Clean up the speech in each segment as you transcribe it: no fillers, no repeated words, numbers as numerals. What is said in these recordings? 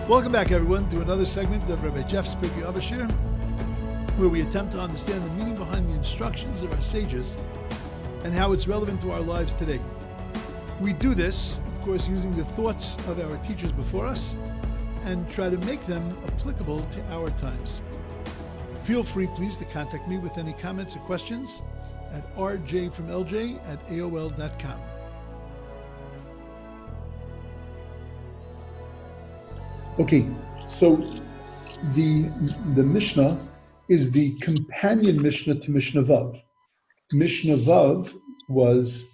Welcome back, everyone, to another segment of Rabbi Jeff's Pirkei Avos, where we attempt to understand the meaning behind the instructions of our sages and how it's relevant to our lives today. We do this, of course, using the thoughts of our teachers before us and try to make them applicable to our times. Feel free, please, to contact me with any comments or questions at rjfromlj@aol.com. Okay, so the Mishnah is the companion Mishnah to Mishnah Vav. Mishnah Vav was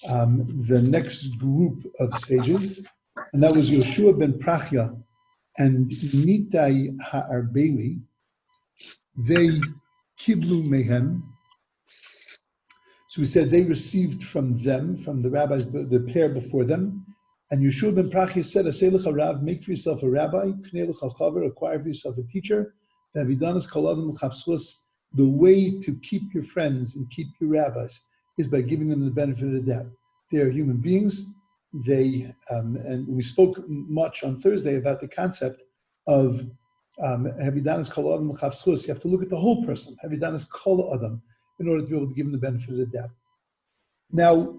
the next group of sages, and that was Yoshua ben Prachya and Nitai Ha'arbeli. They kiblu mehem. So we said they received from them, from the rabbis, the pair before them. And Yeshua ben Prachya said, "Aseh lecha rav, make for yourself a rabbi, k'nei lecha chaver, acquire for yourself a teacher. Davidanas kol adam l'chavschus." The way to keep your friends and keep your rabbis is by giving them the benefit of the doubt. They are human beings. They and we spoke much on Thursday about the concept of Davidanas kol adam l'chavschus. You have to look at the whole person, Davidanas kol adam, in order to be able to give them the benefit of the doubt. Now,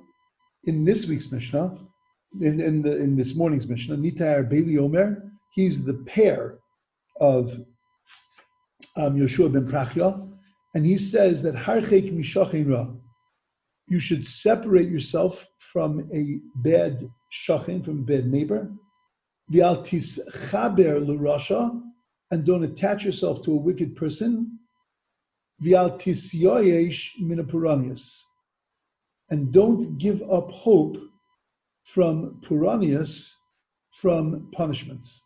in this week's Mishnah. In this morning's Mishnah, Nitai Ha'arbeli Omer, he's the pair of Yoshua ben Prachya, and he says that Harchek Mishachin Ra, you should separate yourself from a bad shachin, from a bad neighbor, V'al tischaber l'rasha, and don't attach yourself to a wicked person, V'al tisyoyesh min ha'puranius, and don't give up hope from Puranius, from punishments,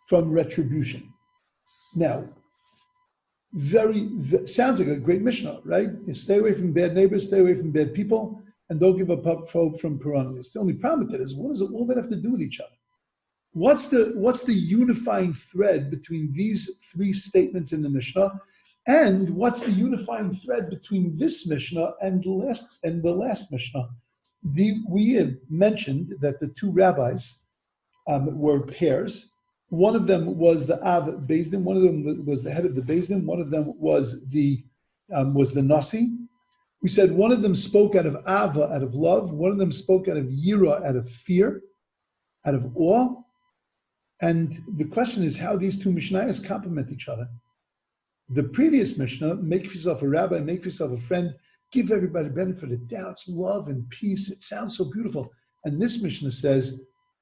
from retribution. Now, sounds like a great Mishnah, right? You stay away from bad neighbors, stay away from bad people, and don't give up hope from Puranius. The only problem with it is, what does it all that have to do with each other? What's the unifying thread between these three statements in the Mishnah? And what's the unifying thread between this Mishnah and the last Mishnah? We had mentioned that the two rabbis were pairs. One of them was the Av Beis Din, one of them was the head of the Beis Din, one of them was the Nasi. We said one of them spoke out of Ava, out of love, one of them spoke out of Yira, out of fear, out of awe. And the question is how these two Mishnayos complement each other. The previous Mishnah, make for yourself a rabbi, make for yourself a friend, give everybody benefit of doubts, love and peace. It sounds so beautiful. And this Mishnah says,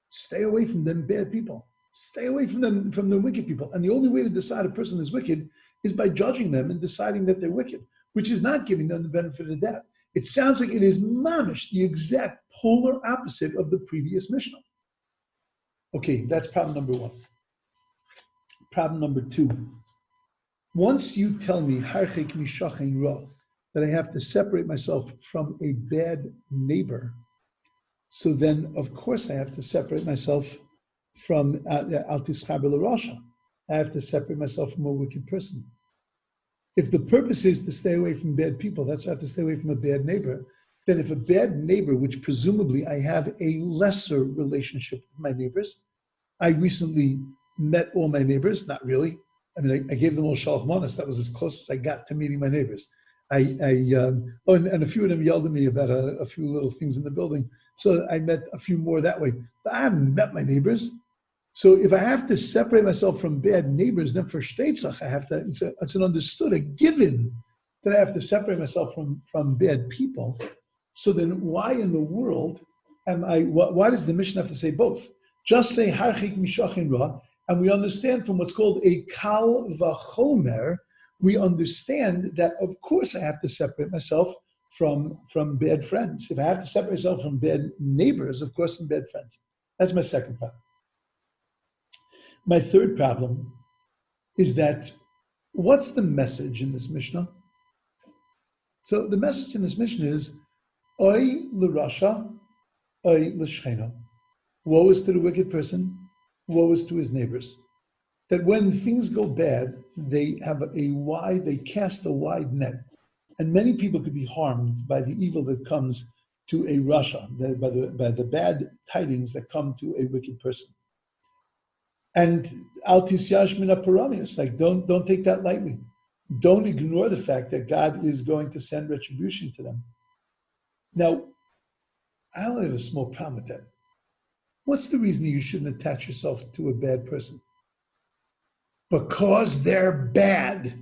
stay away from them bad people. Stay away from the wicked people. And the only way to decide a person is wicked is by judging them and deciding that they're wicked, which is not giving them the benefit of the doubt. It sounds like it is mamish, the exact polar opposite of the previous Mishnah. Okay, that's problem number one. Problem number two. Once you tell me, Harchek Mishachin Ra, that I have to separate myself from a bad neighbor, so then, of course, I have to separate myself from Al Tischaber l'Rasha. I have to separate myself from a wicked person. If the purpose is to stay away from bad people, that's why I have to stay away from a bad neighbor. Then if a bad neighbor, which presumably I have a lesser relationship with my neighbors, I recently met all my neighbors, not really. I mean, I gave them all shalach manos. That was as close as I got to meeting my neighbors. And a few of them yelled at me about a few little things in the building. So I met a few more that way. But I haven't met my neighbors. So if I have to separate myself from bad neighbors, then for shteitzach, it's an understood, a given, that I have to separate myself from bad people. So then why in the world why does the Mishnah have to say both? Just say Harchik Mishachin Ra, and we understand from what's called a Kal Vachomer, we understand that, of course, I have to separate myself from bad friends. If I have to separate myself from bad neighbors, of course, from bad friends. That's my second problem. My third problem is that, what's the message in this Mishnah? So the message in this Mishnah is, Oy l'rasha, oy l'shcheno. Woe is to the wicked person, woe is to his neighbors. That when things go bad, they cast a wide net. And many people could be harmed by the evil that comes to a rasha, by the bad tidings that come to a wicked person. And al tisyash min ha'paranias, like don't take that lightly. Don't ignore the fact that God is going to send retribution to them. Now, I only have a small problem with that. What's the reason that you shouldn't attach yourself to a bad person? Because they're bad.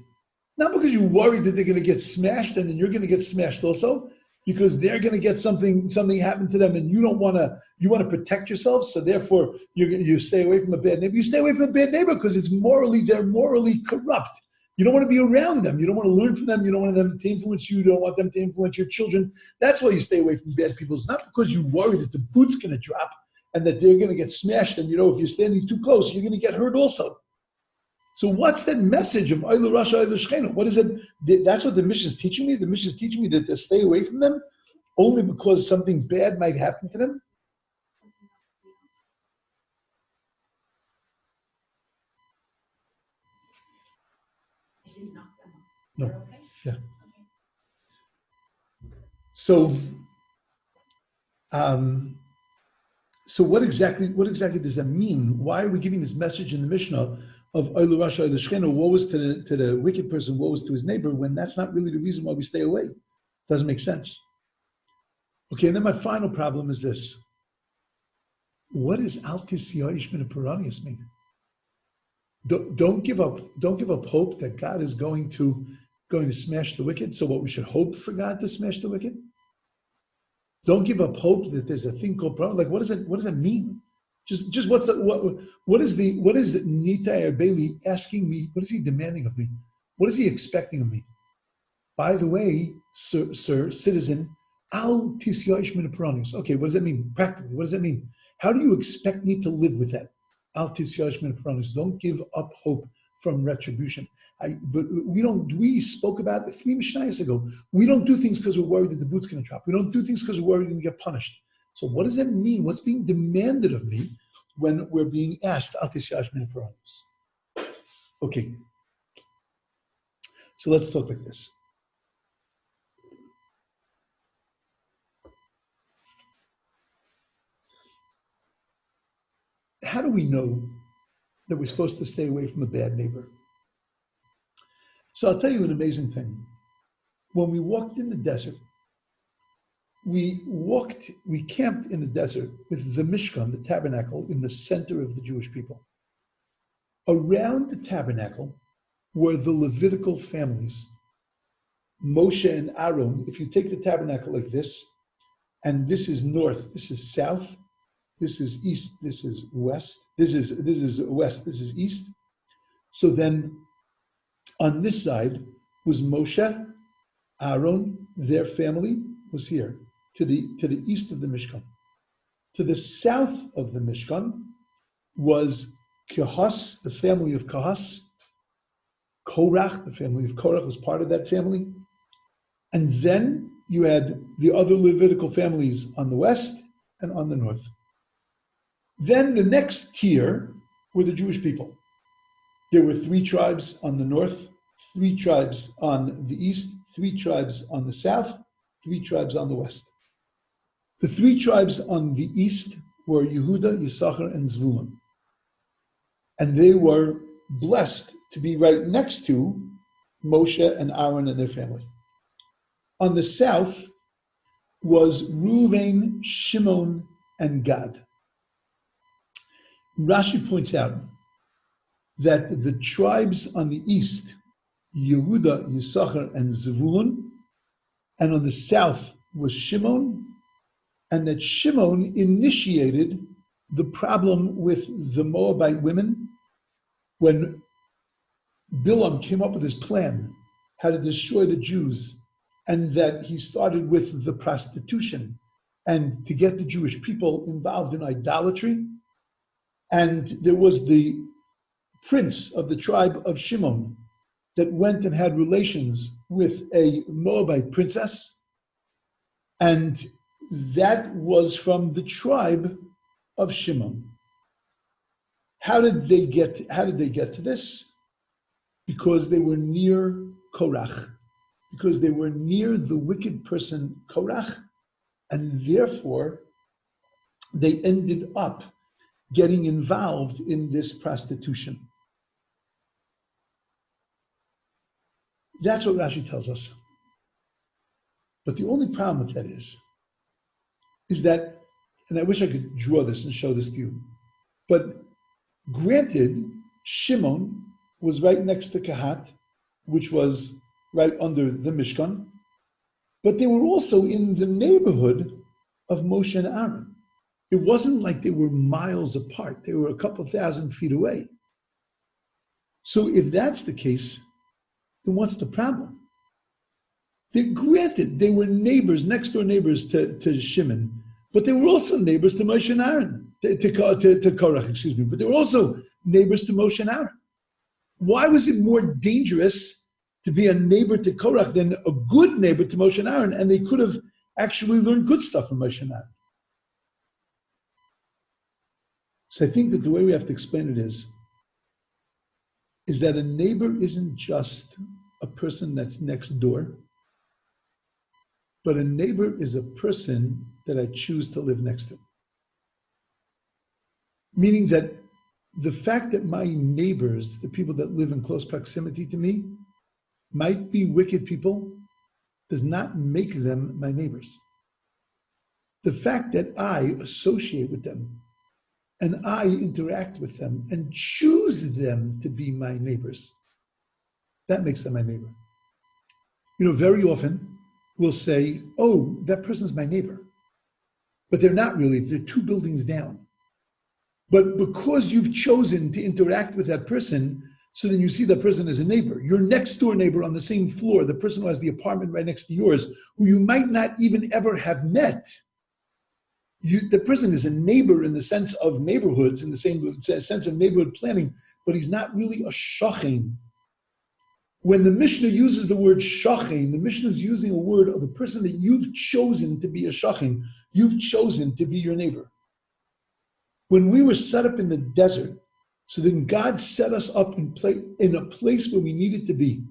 Not because you're worried that they're going to get smashed and then you're going to get smashed also, because they're going to get something happen to them and you want to protect yourself, so therefore you stay away from a bad neighbor. You stay away from a bad neighbor because they're morally corrupt. You don't want to be around them. You don't want to learn from them. You don't want them to influence you. You don't want them to influence your children. That's why you stay away from bad people. It's not because you're worried that the boot's going to drop and that they're going to get smashed. And if you're standing too close, you're going to get hurt also. So what's that message of Oilu Rasha Oilu Shchenu? What is it? That's what the Mishna is teaching me. The Mishna is teaching me that to stay away from them only because something bad might happen to them. No. Yeah. So what exactly does that mean? Why are we giving this message in the Mishnah of Oilu Rasha Oilu Shchenu? Woe is to the wicked person, woe is to his neighbor, when that's not really the reason why we stay away? Doesn't make sense. Okay, and then my final problem is this. What does al tisyash min ha'paranias mean? Don't give up hope that God is going to smash the wicked. So what, we should hope for God to smash the wicked? Don't give up hope that there's a thing called problem. Like, what does that mean? Just what is Nitai Bailey asking me? What is he demanding of me? What is he expecting of me? By the way, sir, citizen, al tisyash min ha'paranias. Okay, what does that mean practically? What does that mean? How do you expect me to live with that? Al tisyash min ha'paranias. Don't give up hope from retribution. But we spoke about it 3 Mishnayos ago. We don't do things because we're worried that the boot's going to drop. We don't do things because we're worried we're going to get punished. So what does that mean? What's being demanded of me when we're being asked al tisyash min ha'paranias? Okay. So let's talk like this. How do we know that we're supposed to stay away from a bad neighbor? So I'll tell you an amazing thing. When we walked in the desert, we camped in the desert with the Mishkan, the tabernacle, in the center of the Jewish people. Around the tabernacle were the Levitical families. Moshe and Aaron, if you take the tabernacle like this, and this is north, this is south, this is east, this is west, this is west, this is east. So then on this side was Moshe, Aaron, their family was here, to the east of the Mishkan. To the south of the Mishkan was Kahas, the family of Kahas. Korach, the family of Korach, was part of that family. And then you had the other Levitical families on the west and on the north. Then the next tier were the Jewish people. There were 3 tribes on the north, 3 tribes on the east, 3 tribes on the south, 3 tribes on the west. The 3 tribes on the east were Yehuda, Yisachar, and Zvulun. And they were blessed to be right next to Moshe and Aaron and their family. On the south was Reuven, Shimon, and Gad. Rashi points out that the tribes on the east, Yehuda, Yisachar, and Zvulun, and on the south was Shimon, and that Shimon initiated the problem with the Moabite women when Bilam came up with his plan how to destroy the Jews, and that he started with the prostitution and to get the Jewish people involved in idolatry. And there was the prince of the tribe of Shimon that went and had relations with a Moabite princess, and that was from the tribe of Shimon. How did they get to this? Because they were near Korach, because they were near the wicked person Korach, and therefore they ended up getting involved in this prostitution. That's what Rashi tells us. But the only problem with that is that, and I wish I could draw this and show this to you, but granted, Shimon was right next to Kahat, which was right under the Mishkan, but they were also in the neighborhood of Moshe and Aaron. It wasn't like they were miles apart. They were a couple thousand feet away. So if that's the case, then what's the problem? Granted, they were neighbors, next door neighbors to Shimon, but they were also neighbors to Moshe and Aaron, to Korach, but they were also neighbors to Moshe and Aaron. Why was it more dangerous to be a neighbor to Korach than a good neighbor to Moshe and Aaron? And they could have actually learned good stuff from Moshe and Aaron. So I think that the way we have to explain it is that a neighbor isn't just a person that's next door, but a neighbor is a person that I choose to live next to. Meaning that the fact that my neighbors, the people that live in close proximity to me, might be wicked people, does not make them my neighbors. The fact that I associate with them and I interact with them and choose them to be my neighbors, that makes them my neighbor. Very often we'll say, oh, that person's my neighbor. But they're not really, they're 2 buildings down. But because you've chosen to interact with that person, so then you see that person as a neighbor. Your next door neighbor on the same floor, the person who has the apartment right next to yours, who you might not even ever have met, the person is a neighbor in the sense of neighborhoods, in the same sense of neighborhood planning, but he's not really a shochem. When the Mishna uses the word shochem, the Mishna is using a word of a person that you've chosen to be a shochem. You've chosen to be your neighbor. When we were set up in the desert, so then God set us up in a place where we needed to be.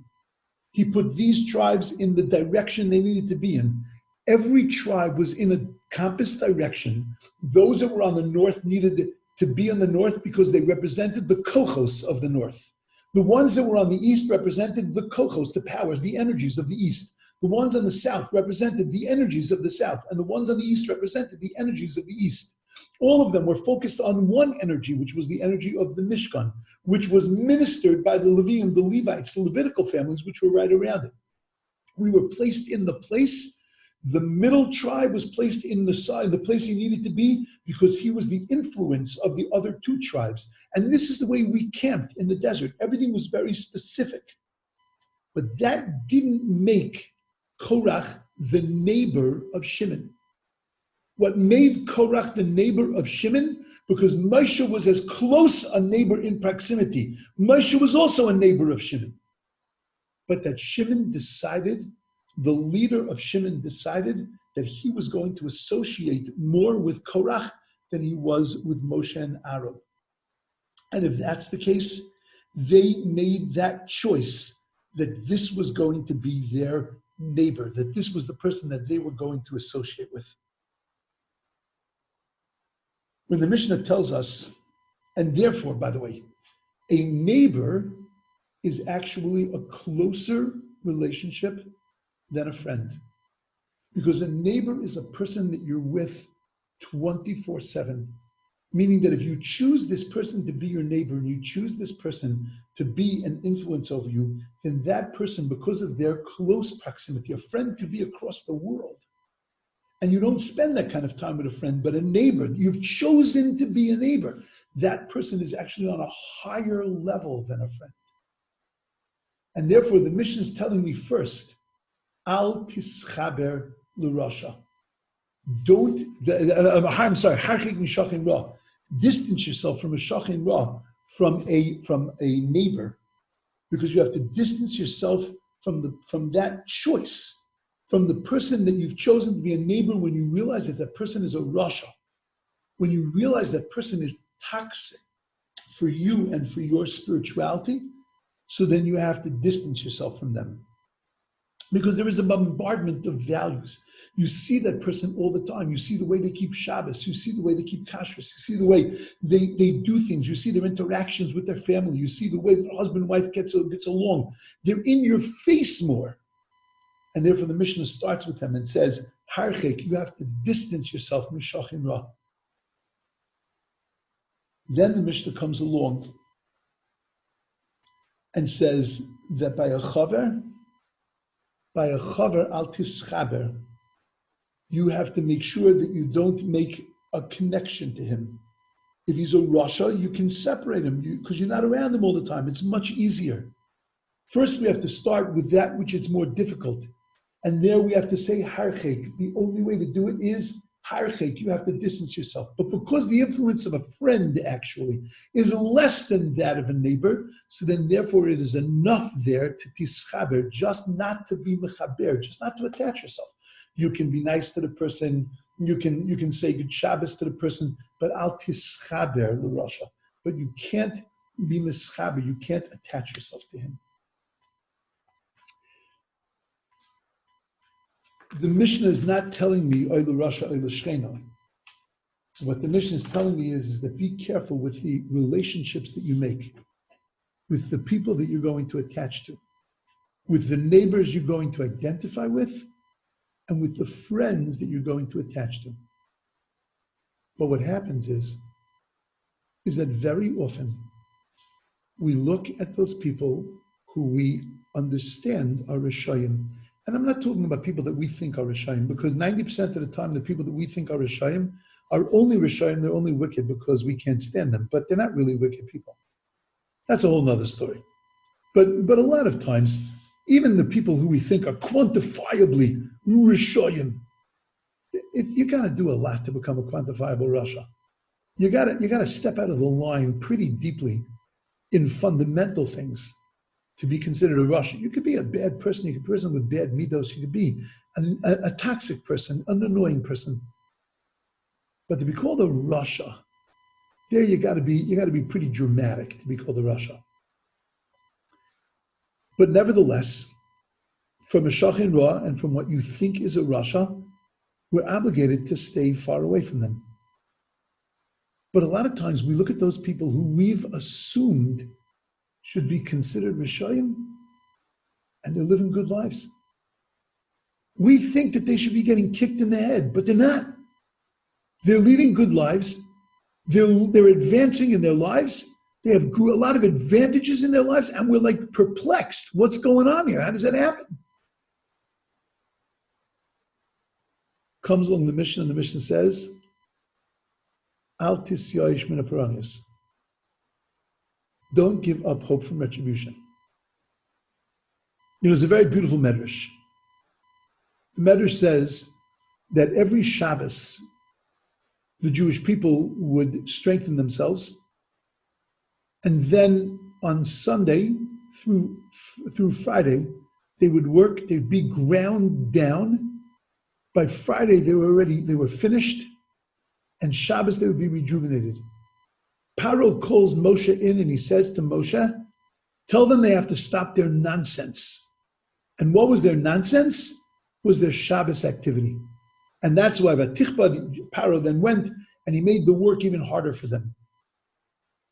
He put these tribes in the direction they needed to be in. Every tribe was in a compass direction. Those that were on the north needed to be on the north because they represented the kochos of the north. The ones that were on the east represented the kochos, the powers, the energies of the east. The ones on the south represented the energies of the south, and the ones on the east represented the energies of the east. All of them were focused on one energy, which was the energy of the Mishkan, which was ministered by the Leviim, the Levites, the Levitical families, which were right around it. We were placed in the place. The middle tribe was placed in the side, the place he needed to be, because he was the influence of the other 2 tribes. And this is the way we camped in the desert. Everything was very specific. But that didn't make Korach the neighbor of Shimon. What made Korach the neighbor of Shimon? Because Moshe was as close a neighbor in proximity. Moshe was also a neighbor of Shimon. But that Shimon decided, the leader of Shimon decided that he was going to associate more with Korach than he was with Moshe and Aaron. And if that's the case, they made that choice that this was going to be their neighbor, that this was the person that they were going to associate with. When the Mishnah tells us, and therefore, by the way, a neighbor is actually a closer relationship than a friend. Because a neighbor is a person that you're with 24/7. Meaning that if you choose this person to be your neighbor and you choose this person to be an influence over you, then that person, because of their close proximity, a friend could be across the world. And you don't spend that kind of time with a friend, but a neighbor, you've chosen to be a neighbor. That person is actually on a higher level than a friend. And therefore, the Mishnah is telling me first, Al tischaber l'rasha. Harchik mishachin ra. Distance yourself from a shachin ra, from a neighbor, because you have to distance yourself from that choice, from the person that you've chosen to be a neighbor. When you realize that that person is a rasha, when you realize that person is toxic for you and for your spirituality, so then you have to distance yourself from them. because there is a bombardment of values. You see that person all the time. You see the way they keep Shabbos. You see the way they keep kashrus. You see the way they do things. You see their interactions with their family. You see the way that husband and wife gets along. They're in your face more. And therefore the Mishna starts with them and says, Harchek, you have to distance yourself from Shachin Ra. Then the Mishnah comes along and says that by a chaver al tischaber, you have to make sure that you don't make a connection to him. If he's a Rasha, you can separate him because you're not around him all the time. It's much easier. First, we have to start with that which is more difficult. And there we have to say harchek. The only way to do it is harchek. You have to distance yourself. But because the influence of a friend actually is less than that of a neighbor, so then therefore it is enough there to tischaber, just not to be mechaber, just not to attach yourself. You can be nice to the person, you can say good Shabbos to the person, but al tischaber l'rasha. But you can't be mischaber, you can't attach yourself to him. The Mishnah is not telling me oy l'rasha, oy l'shchena. What the Mishnah is telling me is that be careful with the relationships that you make, with the people that you're going to attach to, with the neighbors you're going to identify with, and with the friends that you're going to attach to. But what happens is that very often we look at those people who we understand are Rishayim. And I'm not talking about people that we think are Rishayim, because 90% of the time the people that we think are Rishayim are only Rishayim, they're only wicked because we can't stand them, but they're not really wicked people. That's a whole nother story. But a lot of times, even the people who we think are quantifiably Rishayim, you got to do a lot to become a quantifiable Rasha. You got to step out of the line pretty deeply in fundamental things to be considered a Rasha. You could be a bad person. You could be a person with bad midos. You could be a toxic person, an annoying person. But to be called a Rasha, there you got to be pretty dramatic to be called a Rasha. But nevertheless, from a Shachin Ra and from what you think is a Rasha, we're obligated to stay far away from them. But a lot of times we look at those people who we've assumed should be considered Rishayim, and they're living good lives. We think that they should be getting kicked in the head, but they're not. They're leading good lives. They're advancing in their lives. They have a lot of advantages in their lives, and we're like perplexed. What's going on here? How does that happen? Comes along the Mishnah, and the Mishnah says, Al tisyayish min ha'paranios. Don't give up hope from retribution. It's a very beautiful medrash. The medrash says that every Shabbos, the Jewish people would strengthen themselves, and then on Sunday through Friday, they would work, they'd be ground down. By Friday, they were finished, and Shabbos, they would be rejuvenated. Paro calls Moshe in and he says to Moshe, tell them they have to stop their nonsense. And what was their nonsense? Was their Shabbos activity. And that's why Paro then went and he made the work even harder for them.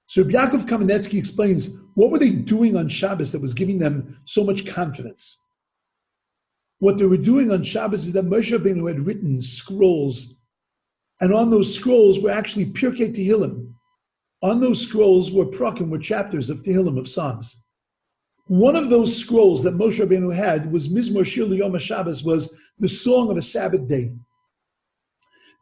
So Yaakov Kamenetsky explains, what were they doing on Shabbos that was giving them so much confidence? What they were doing on Shabbos is that Moshe Rabbeinu had written scrolls, and on those scrolls were actually Pirkei Tehillim. On those scrolls were prakim, were chapters of Tehillim, of Psalms. One of those scrolls that Moshe Rabbeinu had was Mizmor Shir L'Yom HaShabbos, was the song of a Sabbath day.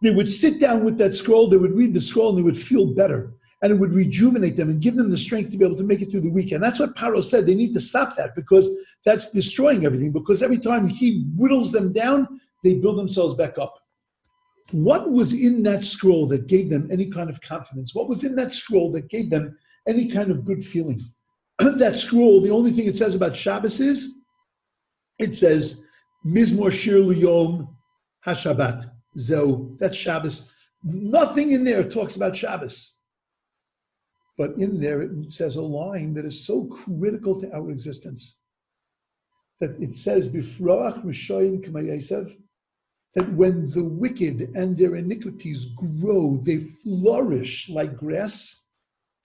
They would sit down with that scroll, they would read the scroll, and they would feel better. And it would rejuvenate them and give them the strength to be able to make it through the week. And that's what Paro said. They need to stop that because that's destroying everything. Because every time he whittles them down, they build themselves back up. What was in that scroll that gave them any kind of confidence? What was in that scroll that gave them any kind of good feeling? That scroll, the only thing it says about Shabbos is, it says, Mizmor Shir L'Yom HaShabbat. Zeu, that's Shabbos. Nothing in there talks about Shabbos. But in there it says a line that is so critical to our existence. that it says, Bifroach Rishoyim K'mayesev, that when the wicked and their iniquities grow, they flourish like grass.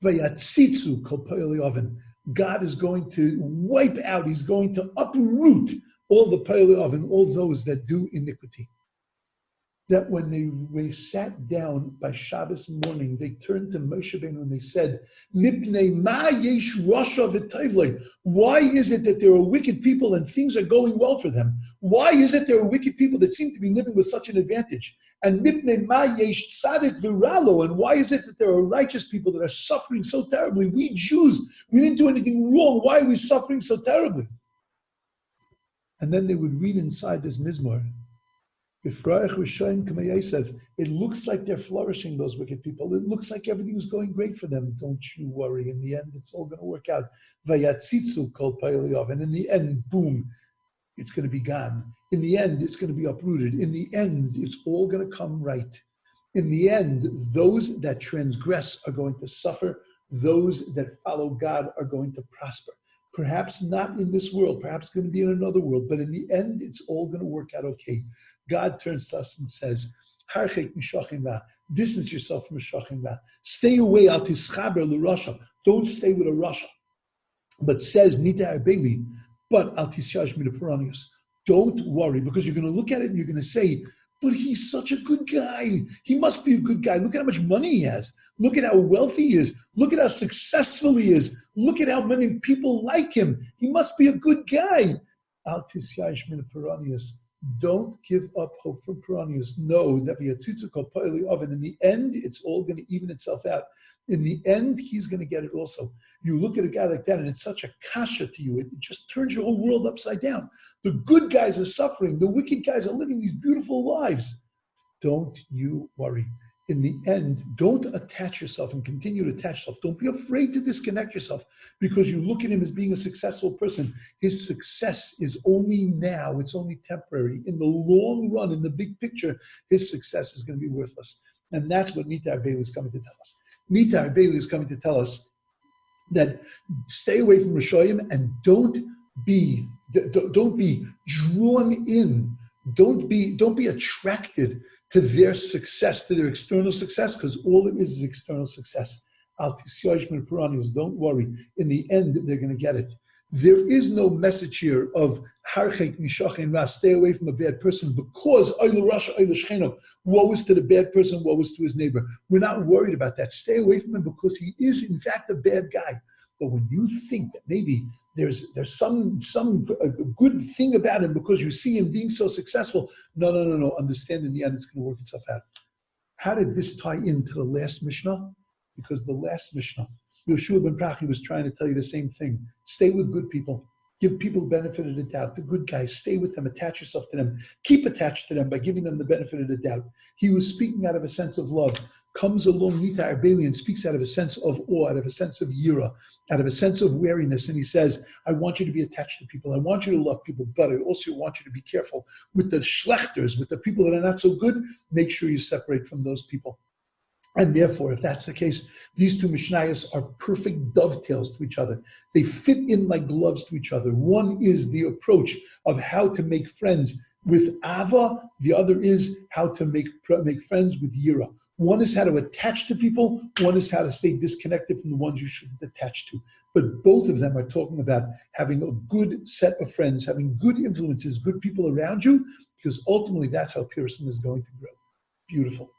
Vayatzitzu kol po'elei oven. God is going to wipe out, he's going to uproot all the po'elei oven, all those that do iniquity. That when they sat down by Shabbos morning, they turned to Moshe Rabbeinu and they said, Mipnei ma yesh rasha v'tovlei. Why is it that there are wicked people and things are going well for them? Why is it there are wicked people that seem to be living with such an advantage? And Mipnei ma yesh tzadik v'ralo. And why is it that there are righteous people that are suffering so terribly? We Jews, we didn't do anything wrong. Why are we suffering so terribly? And then they would read inside this Mizmor, it looks like they're flourishing, those wicked people. It looks like everything's going great for them. Don't you worry. In the end, it's all going to work out. And in the end, boom, it's going to be gone. In the end, it's going to be uprooted. In the end, it's all going to come right. In the end, those that transgress are going to suffer. Those that follow God are going to prosper. Perhaps not in this world, perhaps going to be in another world, but in the end, it's all going to work out okay. God turns to us and says, distance yourself from Mishachim Ra. Stay away, al tischaber l'rasha. Don't stay with a rasha. But says, Nita Arbeli, but al tisyash midapuranius. Don't worry, because you're going to look at it and you're going to say, but he's such a good guy. He must be a good guy. Look at how much money he has. Look at how wealthy he is. Look at how successful he is. Look at how many people like him. He must be a good guy. Al tisyash midapuranius. Don't give up hope for Piranius. Know that in the end, it's all going to even itself out. In the end, he's going to get it also. You look at a guy like that, and it's such a kasha to you. It just turns your whole world upside down. The good guys are suffering. The wicked guys are living these beautiful lives. Don't you worry. In the end, don't attach yourself and continue to attach yourself. Don't be afraid to disconnect yourself because you look at him as being a successful person. His success is only now. It's only temporary. In the long run, in the big picture, his success is going to be worthless. And that's what Nita Arbeli is coming to tell us. Nita Arbeli is coming to tell us that stay away from Rishoyim and don't be drawn in. Don't be attracted to their success, to their external success, because all it is external success. Don't worry. In the end, they're going to get it. There is no message here of harchek mishachin ra, stay away from a bad person because woe is to the bad person, woe is to his neighbor. We're not worried about that. Stay away from him because he is in fact a bad guy. But when you think that maybe there's some good thing about him because you see him being so successful, no. Understand in the end it's going to work itself out. How did this tie into the last Mishnah? Because the last Mishnah, Yoshua ben Prachi was trying to tell you the same thing. Stay with good people. Give people the benefit of the doubt. The good guys, stay with them, attach yourself to them. Keep attached to them by giving them the benefit of the doubt. He was speaking out of a sense of love. Comes along Nita Arbeli and speaks out of a sense of awe, out of a sense of yira, out of a sense of wariness. And he says, I want you to be attached to people. I want you to love people, but I also want you to be careful with the schlechters, with the people that are not so good. Make sure you separate from those people. And therefore, if that's the case, these two Mishnayos are perfect dovetails to each other. They fit in like gloves to each other. One is the approach of how to make friends with Ava. The other is how to make friends with Yira. One is how to attach to people. One is how to stay disconnected from the ones you shouldn't attach to. But both of them are talking about having a good set of friends, having good influences, good people around you, because ultimately that's how Pearson is going to grow. Beautiful.